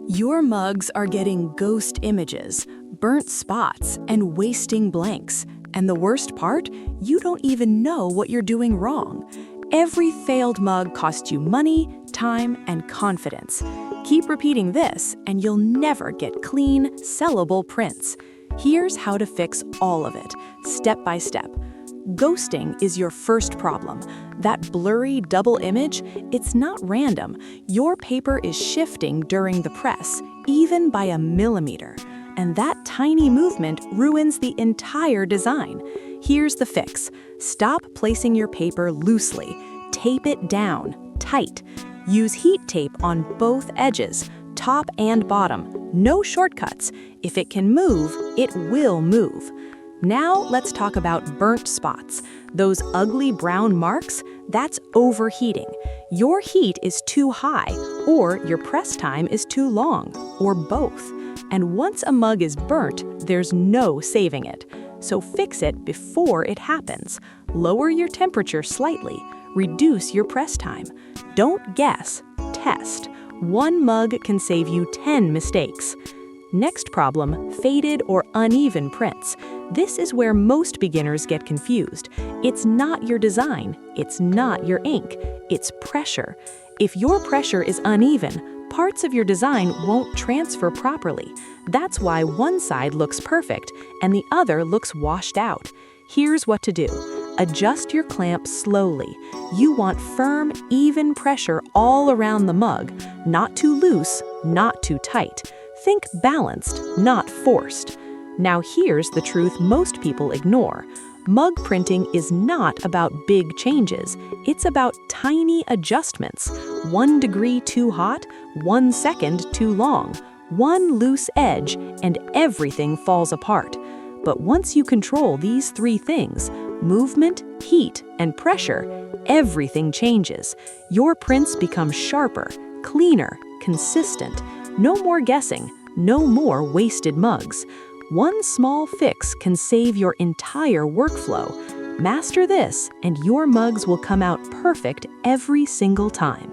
Your mugs are getting ghost images, burnt spots, and wasting blanks. And the worst part, you don't even know what you're doing wrong. Every failed mug costs you money, time, and confidence. Keep repeating this, and you'll never get clean, sellable prints. Here's how to fix all of it, step by step. Ghosting is your first problem. That blurry double image, it's not random. Your paper is shifting during the press, even by a millimeter. And that tiny movement ruins the entire design. Here's the fix. Stop placing your paper loosely. Tape it down, tight. Use heat tape on both edges, top and bottom. No shortcuts. If it can move, it will move. Now let's talk about burnt spots. Those ugly brown marks, that's overheating. Your heat is too high, or your press time is too long, or both. And once a mug is burnt, there's no saving it. So fix it before it happens. Lower your temperature slightly. Reduce your press time. Don't guess, test. One mug can save you 10 mistakes. Next problem, faded or uneven prints. This is where most beginners get confused. It's not your design, it's not your ink, it's pressure. If your pressure is uneven, parts of your design won't transfer properly. That's why one side looks perfect and the other looks washed out. Here's what to do. Adjust your clamp slowly. You want firm, even pressure all around the mug, not too loose, not too tight. Think balanced, not forced. Now here's the truth most people ignore. Mug printing is not about big changes. It's about tiny adjustments. 1 degree too hot, 1 second too long, one loose edge, and everything falls apart. But once you control these 3 things, movement, heat, and pressure, everything changes. Your prints become sharper, cleaner, consistent. No more guessing, no more wasted mugs. One small fix can save your entire workflow. Master this, and your mugs will come out perfect every single time.